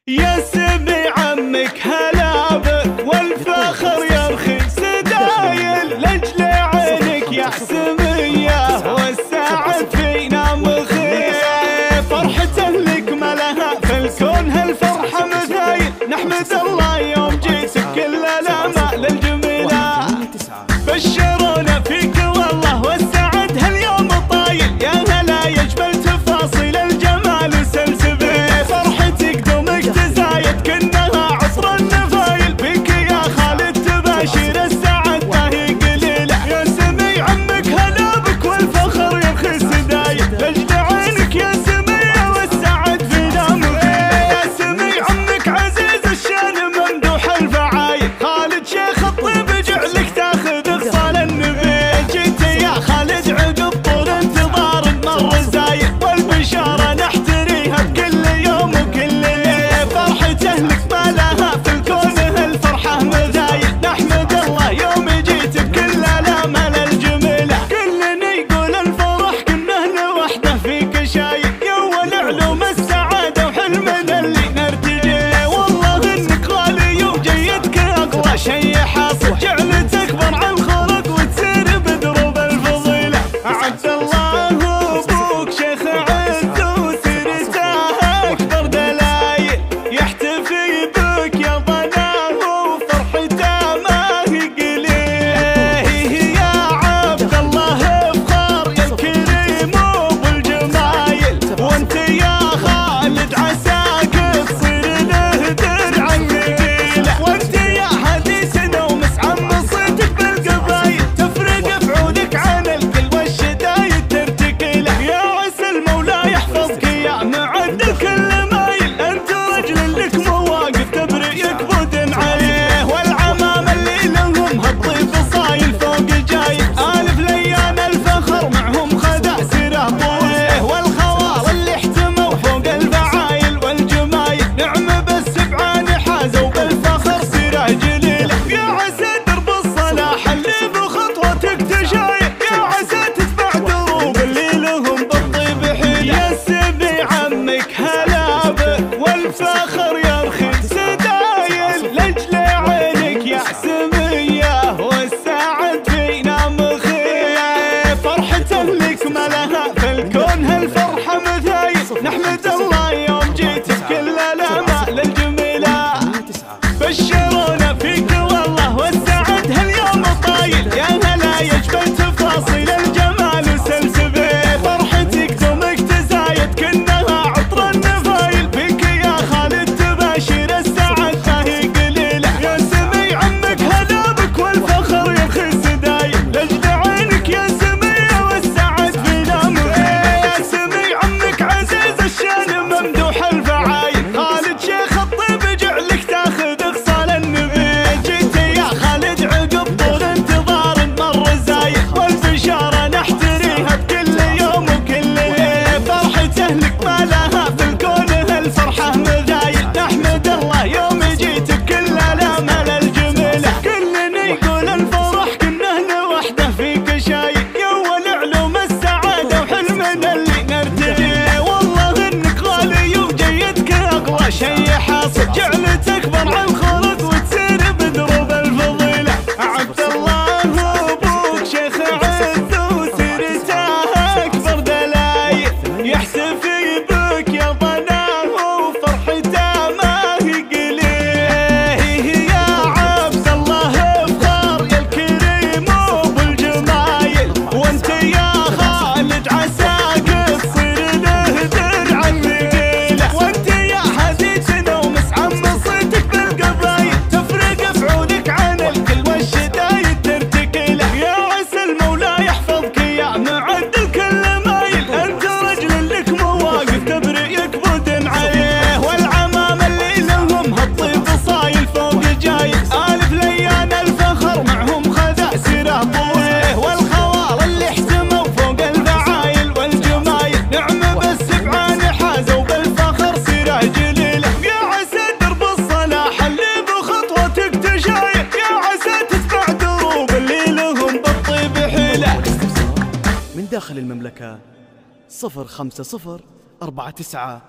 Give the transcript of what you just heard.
يا سمي عمك هلا بك والفخر يرخي سدايل لاجل عينك يا سمية والسعد فينا مخيف فرحة لك ما لها في الكون هالفرحة مثايل نحمد الله يوم جيتك كل الآمال الجميلة بشرونا فيك والله والسعد هاليوم طايل يا هلا يجمل تفاصيل الجمال وسلسبيل فرحتك دومك تزايد كأنها عصر النفايل بك يا خالد تباشر السعد ما هي قليلة يا سمي عمك هلا بك والفخر يرخي سدايل لاجل عينك يا سمية والسعد فينا مخيف يا سمي عمك عزيز الشان ممدوح الفعايل خالد شيخ الطيب جعلك تاخذ اغصان النبيل جيت يا خالد عقب طول انتظار مر زايد والبشارة نحتريها بكل يوم وكل ليل فرحته لك ما لها في الكون هالفرحة مزايد نحمد الله يوم جيت بكل الآمال الجميلة كلنا يقول الفرح كنا لوحده فيك شايل يا ول علوم السعادة وحلمنا اللي نرتجيه والله انك غالي وجيدك اقوى شي حاصل جعلت اكبر عن خلق وتسير بدروب الفضيلة عبد الله ابوك شيخ عز وسيرته اكبر دلايل يحتفي بك يا ضناه وفرحته ما هي قليل يا عبد الله افخار يا الكريم وبالجمايل وانت يا خالد عساك تصير له درع ثقيله وانت يا حديثنا ومسعم صيتك بالقبايل تفرق فعولك عن الكل والشدايد ترتكي له يا عسى المولى يحفظك يا معدل كل مايل انت رجل لك مواقف تبرئك بدن عليه والعمام اللي لهم هالطيب صايل فوق جايل الف ليان الفخر معهم خدا سيره طويه والخوال اللي احتموا فوق الفعايل والجمايل نعم بالسبعان حازوا بالفخر سيره جليله يا عسى درب الصلاح اللي بخطوتك تشايل يا عسى تتبع دروب اللي لهم بالطيب حيل يا سمي عمك هلا بك والفخر يرخي سدايل لاجل عينك يا سمية والسعد فينا مخيف فرحة لك ما لها في الكون هالفرحة مثايل نحمد الله يوم جيت بكل الآمال الجميلة بشرونا فيك والله والسعد هاليوم طايل يا هلا يجمل تفاصيل الجمال وسلسبيل فرحتك دومك تزايد كأنها عطر النفايل بك يا خالد تباشر السعد ما هي قليلة يا سمي عمك هلا بك والفخر يرخي سدايل لاجل عينك يا سمية والسعد فينا مخيف يا سمي عمك عزيز الشان ممدوح الفعايل خالد شيخ الطيب جعلك تاخذ اغصان النبيل جيت يا خالد عقب طول انتظار مر زايد والبشارة نحتريها بكل يوم وكل ليل فرحته لك ما لها في الكون هالفرحة مزايد نحمد الله يوم جيت بكل الآمال الجميلة كلنا يقول الفرح كنا لوحده فيك شايل يا ول علوم السعادة وحلمنا اللي نرتجيه والله انك غالي وجيدك اقوى شي حاصل جعلت اكبر عن خلق وتسير بدروب الفضيلة عبد الله ابوك شيخ عز وسيرته اكبر دلايل يحتفي بك يا ضناه وفرحته ما هي قليل يا عبد الله افخار يا الكريم وبالجمايل وانت يا خالد عساك تصير له درع ثقيله وانت يا حديثنا ومسعم صيتك بالقبايل تفرق فعولك عن الكل والشدايد ترتكي له يا عسى المولى يحفظك يا معدل كل مايل انت رجل لك مواقف تبرئك بدن عليه والعمام اللي لهم هالطيب صايل فوق جايل الف ليان الفخر معهم خذا سيره طويه والخوال اللي احتموا فوق الفعايل والجمايل نعم بالسبعان حازوا بالفخر سيره جليله يا عسى درب الصلاح اللي بخطوتك تشايل يا عسى تتبع دروب اللي لهم بالطيب حيله من داخل المملكة 050 49 7